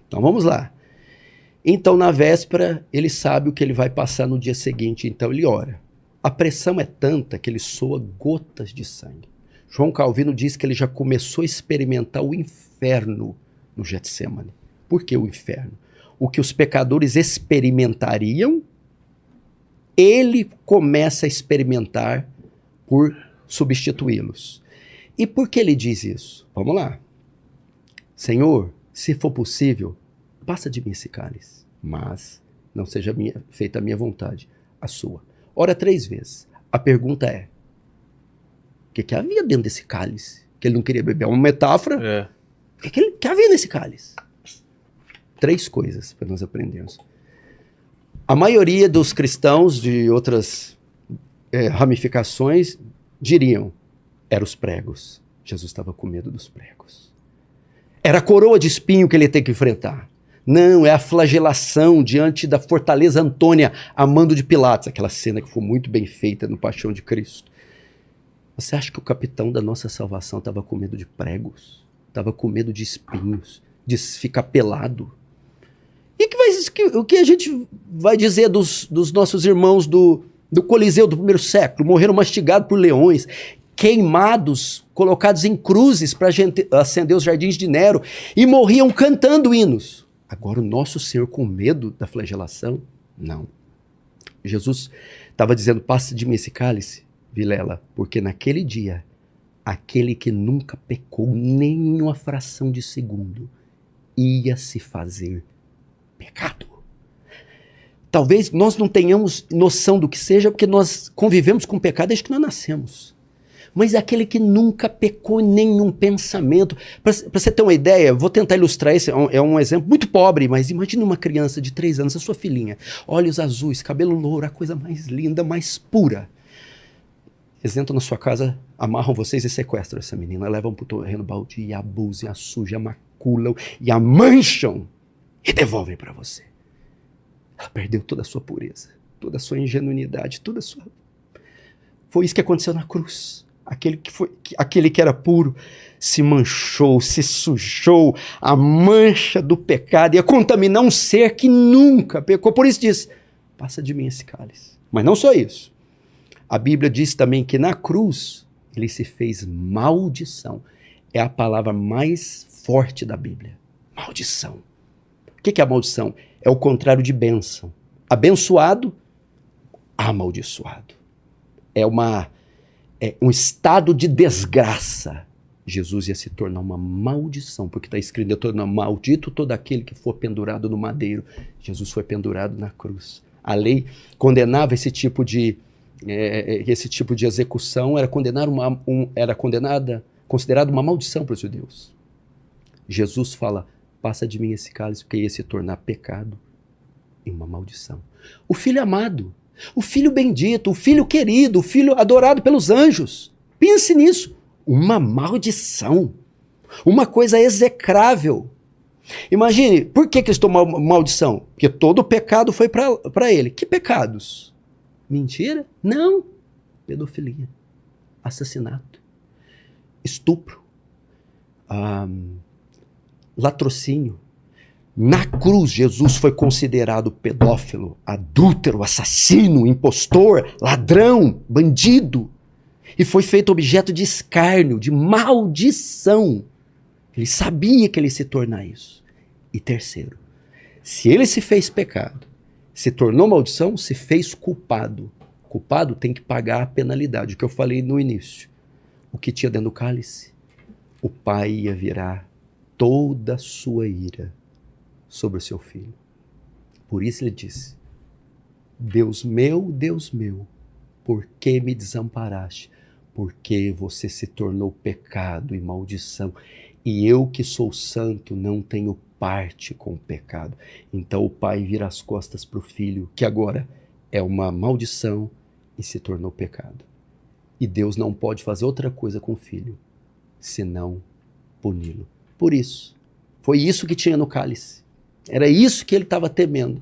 Então vamos lá. Então na véspera ele sabe o que ele vai passar no dia seguinte, então ele ora. A pressão é tanta que ele soa gotas de sangue. João Calvino diz que ele já começou a experimentar o inferno no Getsêmani. Por que o inferno? O que os pecadores experimentariam, ele começa a experimentar por substituí-los. E por que ele diz isso? Vamos lá. Senhor, se for possível, passa de mim esse cálice, mas não seja feita a minha vontade, a sua. Ora 3 vezes. A pergunta é, o que havia dentro desse cálice? Que ele não queria beber. É uma metáfora. O que havia nesse cálice? 3 coisas para nós aprendermos. A maioria dos cristãos de outras ramificações diriam, eram os pregos. Jesus estava com medo dos pregos. Era a coroa de espinho que ele tem que enfrentar. Não, é a flagelação diante da fortaleza Antônia, a mando de Pilatos. Aquela cena que foi muito bem feita no Paixão de Cristo. Você acha que o capitão da nossa salvação estava com medo de pregos? Estava com medo de espinhos, de ficar pelado? E o que a gente vai dizer dos nossos irmãos do Coliseu do primeiro século? Morreram mastigados por leões, queimados, colocados em cruzes para acender os jardins de Nero, e morriam cantando hinos. Agora o nosso Senhor com medo da flagelação? Não. Jesus estava dizendo, passa de mim esse cálice, Vilela, porque naquele dia, aquele que nunca pecou nem uma fração de segundo, ia se fazer pecado. Talvez nós não tenhamos noção do que seja, porque nós convivemos com o pecado desde que nós nascemos. Mas aquele que nunca pecou em nenhum pensamento. Para você ter uma ideia, vou tentar ilustrar isso, é um exemplo muito pobre, mas imagine uma criança de 3 anos, a sua filhinha, olhos azuis, cabelo louro, a coisa mais linda, mais pura. Eles entram na sua casa, amarram vocês e sequestram essa menina, levam para o terreno baldio e abusam, a sujam, a maculam e a mancham e devolvem para você. Ela perdeu toda a sua pureza, toda a sua ingenuidade, toda a sua... Foi isso que aconteceu na cruz. Aquele que era puro se manchou, se sujou, a mancha do pecado ia contaminar um ser que nunca pecou. Por isso diz, passa de mim esse cálice. Mas não só isso. A Bíblia diz também que na cruz ele se fez maldição. É a palavra mais forte da Bíblia. Maldição. O que é a maldição? É o contrário de bênção. Abençoado, amaldiçoado. É um estado de desgraça. Jesus ia se tornar uma maldição, porque está escrito, eu torno maldito todo aquele que for pendurado no madeiro. Jesus foi pendurado na cruz. A lei condenava esse tipo de execução, era considerada uma maldição para os judeus. Jesus fala, passa de mim esse cálice, porque ia se tornar pecado e uma maldição. O Filho amado, o Filho bendito, o Filho querido, o Filho adorado pelos anjos. Pense nisso. Uma maldição. Uma coisa execrável. Imagine, por que eles tomaram maldição? Porque todo o pecado foi para ele. Que pecados? Mentira? Não. Pedofilia, assassinato, estupro, latrocínio. Na cruz, Jesus foi considerado pedófilo, adúltero, assassino, impostor, ladrão, bandido. E foi feito objeto de escárnio, de maldição. Ele sabia que ele ia se tornar isso. E terceiro, se ele se fez pecado, se tornou maldição, se fez culpado. Culpado tem que pagar a penalidade, o que eu falei no início. O que tinha dentro do cálice? O pai ia virar toda a sua ira sobre o seu filho. Por isso ele disse, Deus meu, por que me desamparaste? Porque você se tornou pecado e maldição, e eu que sou santo não tenho parte com o pecado. Então o pai vira as costas para o filho, que agora é uma maldição e se tornou pecado. E Deus não pode fazer outra coisa com o filho, senão puni-lo. Por isso, foi isso que tinha no cálice. Era isso que ele estava temendo.